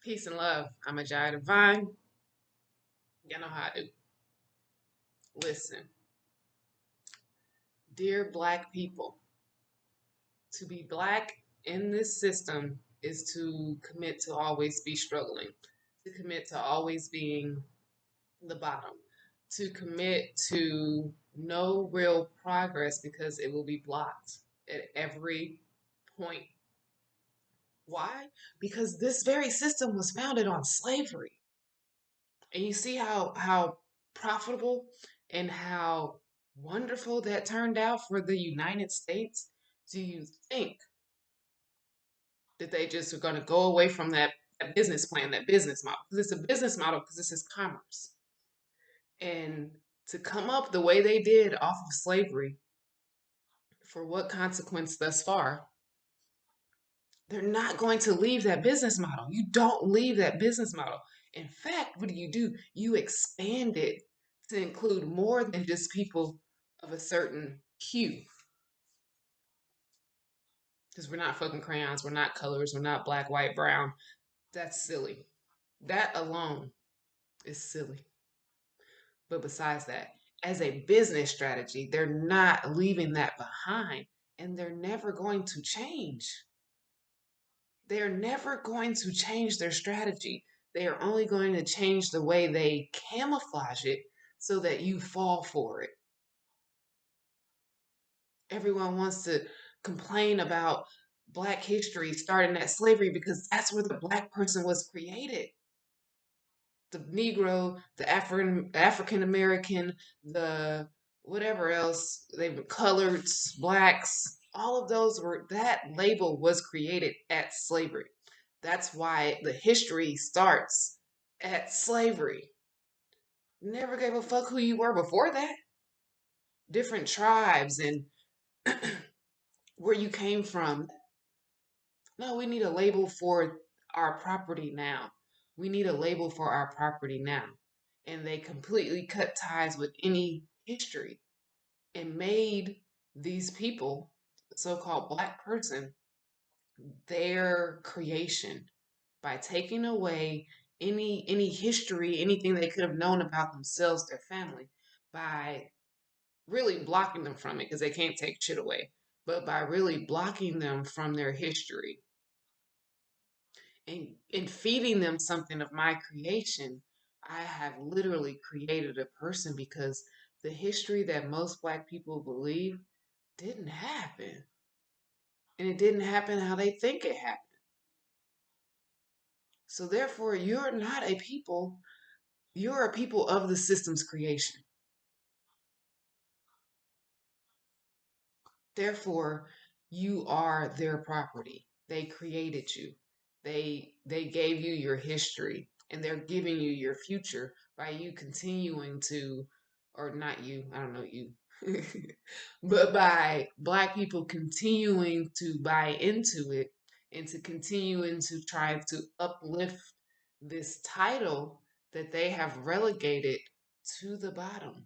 Peace and love. I'm a Jaya Divine. You know how I do. Listen, dear Black people, to be Black in this system is to commit to always be struggling, to commit to always being the bottom, to commit to no real progress because it will be blocked at every point. Why? Because this very system was founded on slavery. And you see how profitable and how wonderful that turned out for the United States. Do you think that they just are going to go away from that business plan, that business model? Because it's a business model, because this is commerce. And to come up the way they did off of slavery, for what consequence thus far? They're not going to leave that business model. You don't leave that business model. In fact, what do? You expand it to include more than just people of a certain hue. Because we're not fucking crayons, we're not colors, we're not black, white, brown. That's silly. That alone is silly. But besides that, as a business strategy, they're not leaving that behind and they're never going to change. They're never going to change their strategy. They are only going to change the way they camouflage it so that you fall for it. Everyone wants to complain about Black history starting at slavery because that's where the Black person was created. The Negro, the African American, the whatever else, they were coloreds, blacks, all of those were, that label was created at slavery. That's why the history starts at slavery. Never gave a fuck who you were before that. Different tribes and where you came from. No, we need a label for our property now. We need a label for our property now. And they completely cut ties with any history and made these people, the so-called Black person, their creation by taking away any history, anything they could have known about themselves, their family, by really blocking them from it because they can't take shit away, but by really blocking them from their history and feeding them something of my creation. I have literally created a person because the history that most Black people believe didn't happen. And it didn't happen how they think it happened. So therefore, you're not a people, you're a people of the system's creation. Therefore, you are their property. They created you. They gave you your history and they're giving you your future by you continuing to, or not you, I don't know you, but by Black people continuing to buy into it and to continuing to try to uplift this title that they have relegated to the bottom.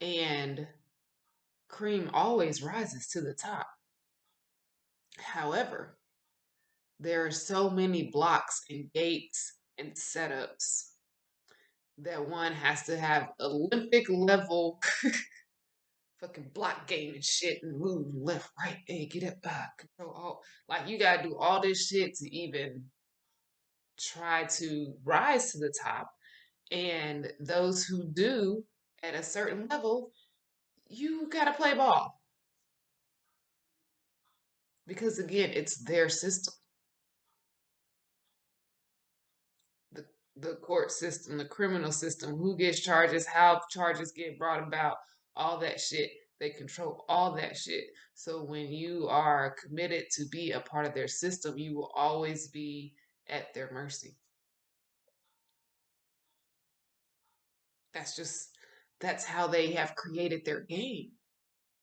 And cream always rises to the top. However, there are so many blocks and gates and setups that one has to have Olympic level fucking block game and shit and move left, right, hey, get up, control all. Like you gotta do all this shit to even try to rise to the top. And those who do at a certain level, you gotta play ball. Because again, it's their system. The the court system, the criminal system, who gets charges, how charges get brought about, all that shit. They control all that shit. So when you are committed to be a part of their system, you will always be at their mercy. That's just that's how they have created their game.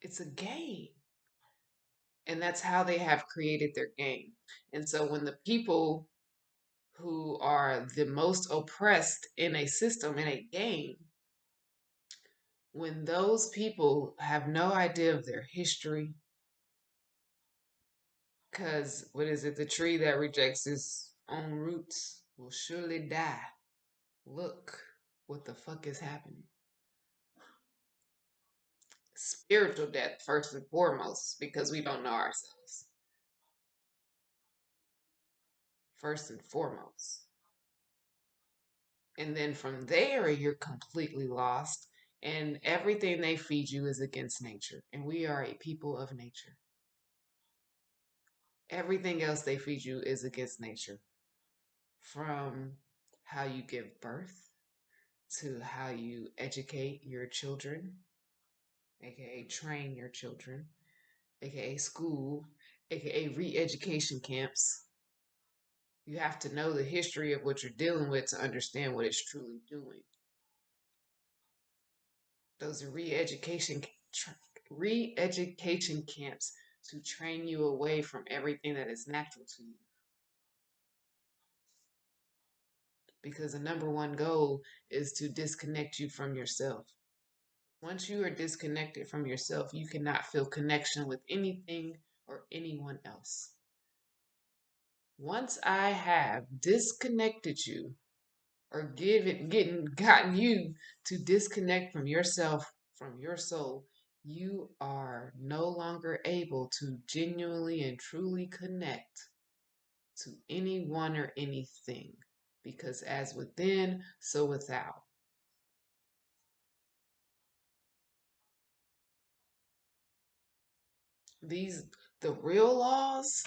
It's a game. And that's how they have created their game. And so when the people who are the most oppressed in a system, in a game, when those people have no idea of their history, Because, what is it? The tree that rejects its own roots will surely die. Look what the fuck is happening. Spiritual death, first and foremost, because we don't know ourselves. First and foremost. And then from there, you're completely lost. And everything they feed you is against nature. And we are a people of nature. Everything else they feed you is against nature. From how you give birth to how you educate your children, aka train your children, aka school, aka re education camps. You have to know the history of what you're dealing with to understand what it's truly doing. Those are re-education camps to train you away from everything that is natural to you. Because the number one goal is to disconnect you from yourself. Once you are disconnected from yourself, you cannot feel connection with anything or anyone else. Once I have disconnected you or gotten you to disconnect from yourself, from your soul, you are no longer able to genuinely and truly connect to anyone or anything. Because as within, so without. These the real laws,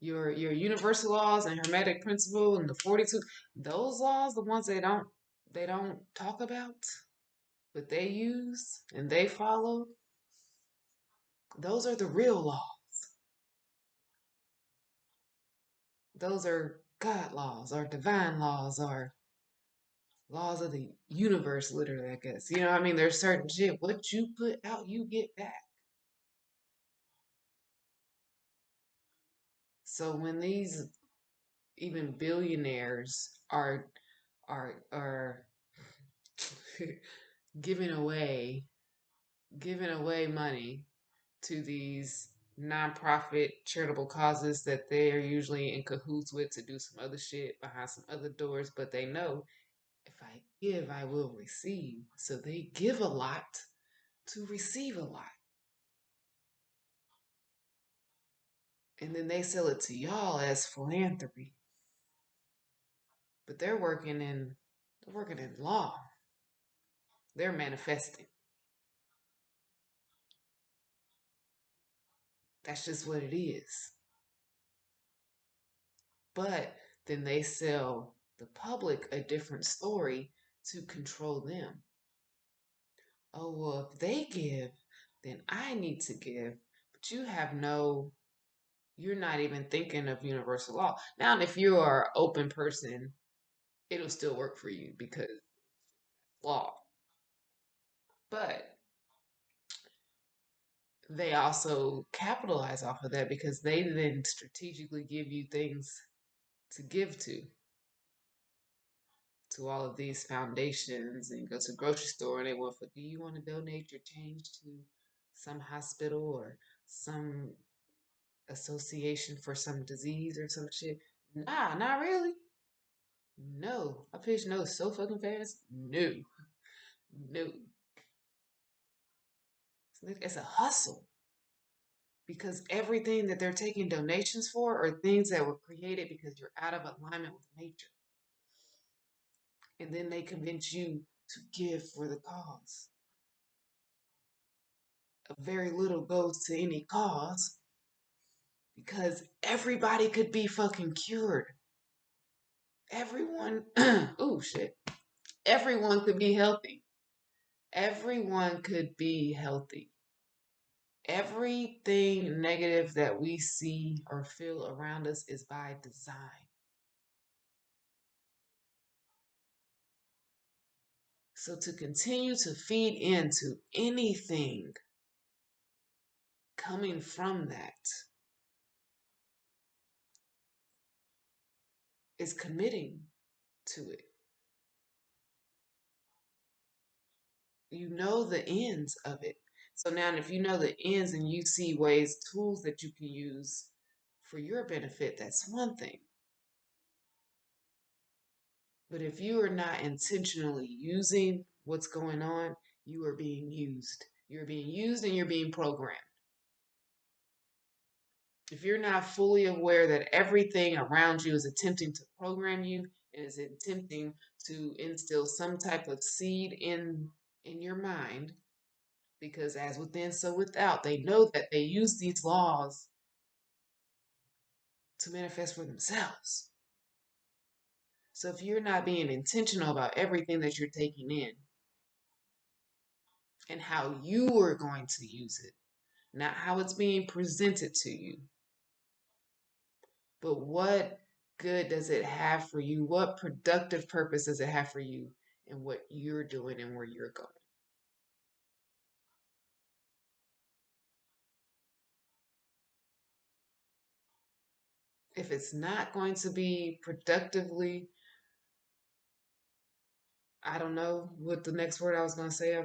your universal laws and hermetic principle and the 42, those laws, the ones they don't talk about, but they use and they follow, those are the real laws. Those are God laws or divine laws or laws of the universe, literally, I guess. You know what I mean? There's certain shit. What you put out, you get back. So when these even billionaires are giving away giving away money to these nonprofit charitable causes that they are usually in cahoots with to do some other shit behind some other doors, but they know if I give, I will receive. So they give a lot to receive a lot. And then they sell it to y'all as philanthropy. But they're working in law. They're manifesting. That's just what it is. But then they sell the public a different story to control them. Oh, well, if they give, then I need to give. But you're not even thinking of universal law. Now, if you are an open person, it'll still work for you because law. But they also capitalize off of that because they then strategically give you things to give to all of these foundations, and you go to the grocery store and they want for, do you want to donate your change to some hospital or some association for some disease or some shit? Nah, not really. No. I pitch no so fucking fast. No. No. It's a hustle because everything that they're taking donations for are things that were created because you're out of alignment with nature. And then they convince you to give for the cause. Very little goes to any cause because everybody could be fucking cured. Everyone, oh shit, everyone could be healthy. Everyone could be healthy. Everything negative that we see or feel around us is by design. So to continue to feed into anything coming from that is committing to it. You know the ends of it. So now if you know the ends and you see ways, tools that you can use for your benefit, that's one thing. But if you are not intentionally using what's going on, you are being used. You're being used and you're being programmed. If you're not fully aware that everything around you is attempting to program you and is attempting to instill some type of seed in your mind, because as within, so without, they know that they use these laws to manifest for themselves. So if you're not being intentional about everything that you're taking in and how you are going to use it, not how it's being presented to you, but what good does it have for you? What productive purpose does it have for you and what you're doing and where you're going? If it's not going to be productively, I don't know what the next word I was going to say,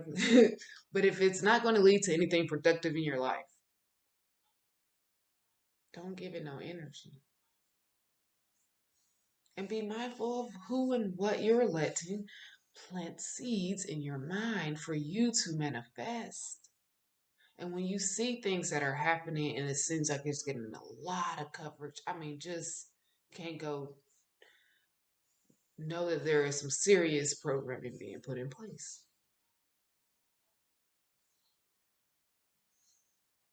but if it's not going to lead to anything productive in your life, don't give it no energy. And be mindful of who and what you're letting plant seeds in your mind for you to manifest. And when you see things that are happening and it seems like it's getting a lot of coverage, I mean, just can't go, know that there is some serious programming being put in place.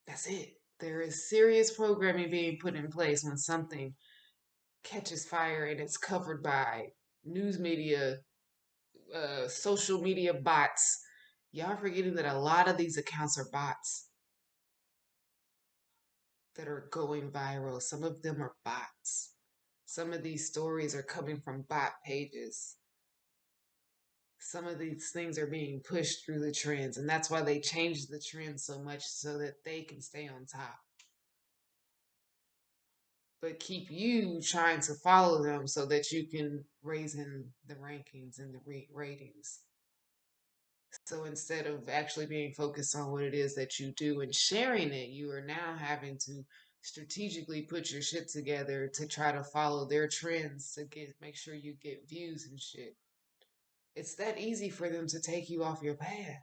That's it. There is serious programming being put in place when something catches fire and it's covered by news media, social media bots. Y'all forgetting that a lot of these accounts are bots that are going viral. Some of them are bots. Some of these stories are coming from bot pages. Some of these things are being pushed through the trends, and that's why they change the trends so much so that they can stay on top. But keep you trying to follow them so that you can raise in the rankings and the ratings. So instead of actually being focused on what it is that you do and sharing it, you are now having to strategically put your shit together to try to follow their trends to get make sure you get views and shit. It's that easy for them to take you off your path.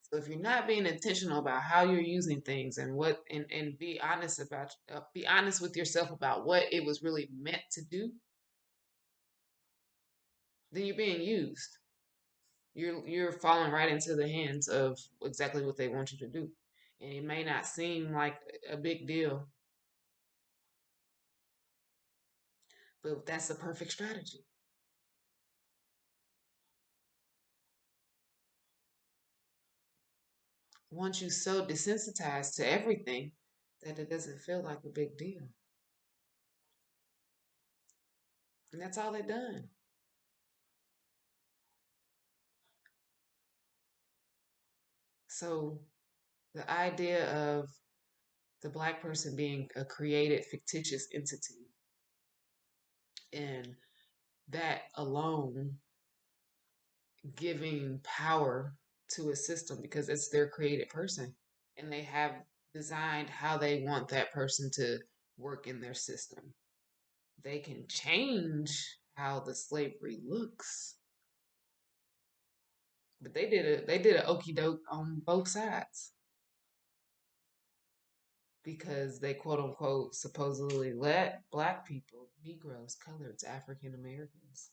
So if you're not being intentional about how you're using things and what and be honest with yourself about what it was really meant to do, then you're being used. You're falling right into the hands of exactly what they want you to do. And it may not seem like a big deal, but that's the perfect strategy. Once you so desensitized to everything that it doesn't feel like a big deal. And that's all they've done. So the idea of the black person being a created fictitious entity and that alone giving power to a system because it's their created person and they have designed how they want that person to work in their system. They can change how the slavery looks, but they did a okey doke on both sides because they quote unquote supposedly let black people, Negroes, coloreds, African Americans,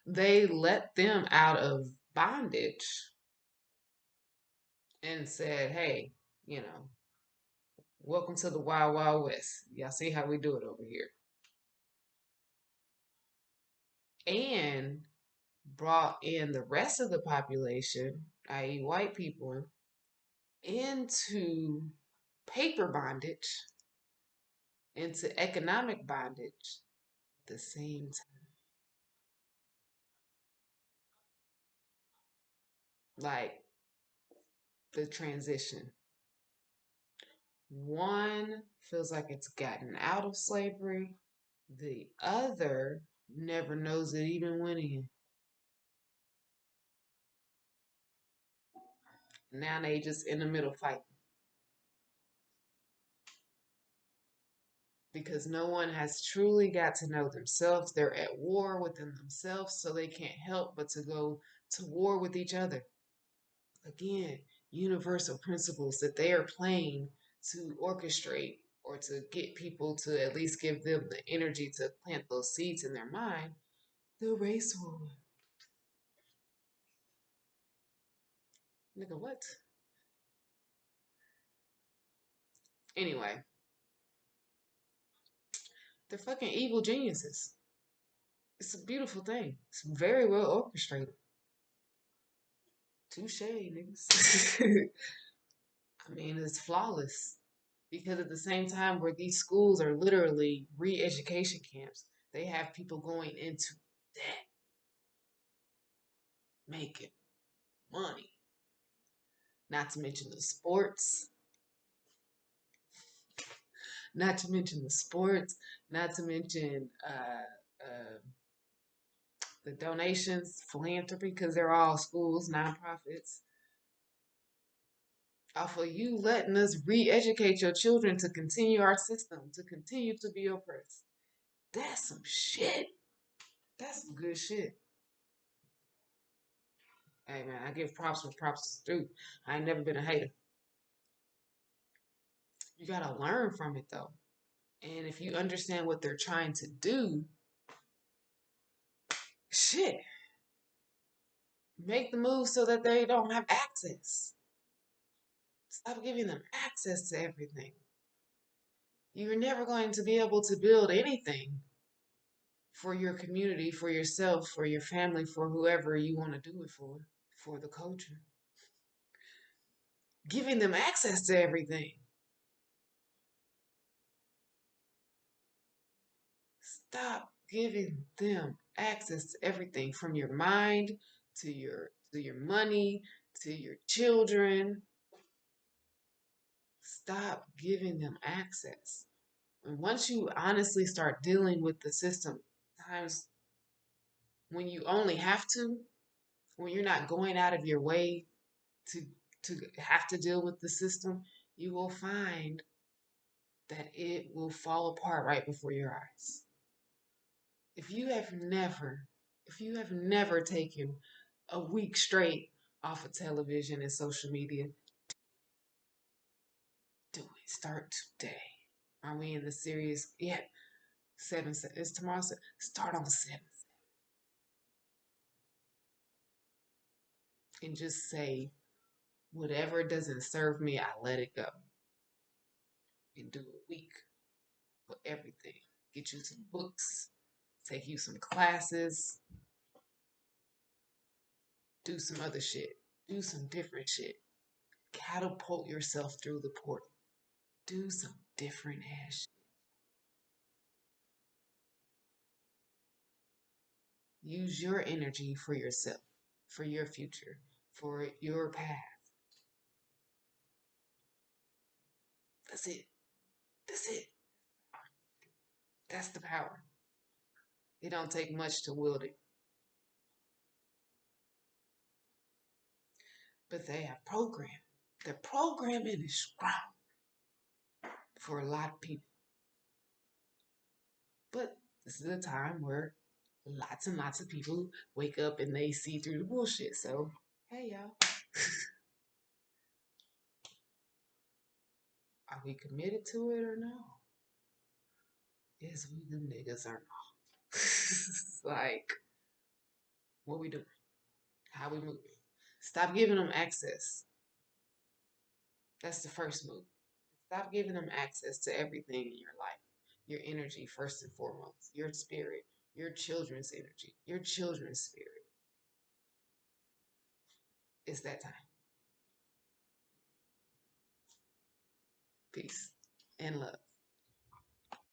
they let them out of bondage and said, hey, you know, welcome to the Wild Wild West. Y'all see how we do it over here. And brought in the rest of the population, i.e., white people, into paper bondage, into economic bondage at the same time. Like the transition. One feels like it's gotten out of slavery, the other never knows it even went in. Now they just in the middle fighting because no one has truly got to know themselves. They're at war within themselves, so they can't help but to go to war with each other. Again, universal principles that they are playing to orchestrate or to get people to at least give them the energy to plant those seeds in their mind. The race war. Nigga, what? Anyway, they're fucking evil geniuses. It's a beautiful thing. It's very well orchestrated. Touche, niggas. I mean, it's flawless. Because at the same time, where these schools are literally re education camps, they have people going into debt, making money. Not to mention the sports, not to mention the sports, not to mention the donations, philanthropy, because they're all schools, nonprofits. Off of you letting us re educate your children to continue our system, to continue to be oppressed. That's some shit. That's some good shit. Hey man, I give props where props is due. I ain't never been a hater. You gotta learn from it though. And if you understand what they're trying to do, shit, make the move so that they don't have access. Stop giving them access to everything. You're never going to be able to build anything for your community, for yourself, for your family, for whoever you want to do it for the culture. Giving them access to everything. Stop giving them access to everything from your mind to your money to your children. Stop giving them access. And once you honestly start dealing with the system, times when you only have to, when you're not going out of your way to to have to deal with the system, you will find that it will fall apart right before your eyes. If you have never, if you have never taken a week straight off of television and social media, do it. Start today. Are we in the series? Yeah, seven. It's tomorrow. Start on seven and just say whatever doesn't serve me, I let it go. And do a week for everything. Get you some books. Take you some classes. Do some other shit. Do some different shit. Catapult yourself through the portal. Do some different ass shit. Use your energy for yourself, for your future, for your path. That's it. That's it. That's the power. It don't take much to wield it. But they have programming. The programming is strong for a lot of people. But this is a time where lots and lots of people wake up and they see through the bullshit. So, hey, y'all. Are we committed to it or no? Yes, we the niggas or no? Like, what we doing? How we moving? Stop giving them access. That's the first move. Stop giving them access to everything in your life. Your energy, first and foremost. Your spirit. Your children's energy. Your children's spirit. It's that time. Peace and love.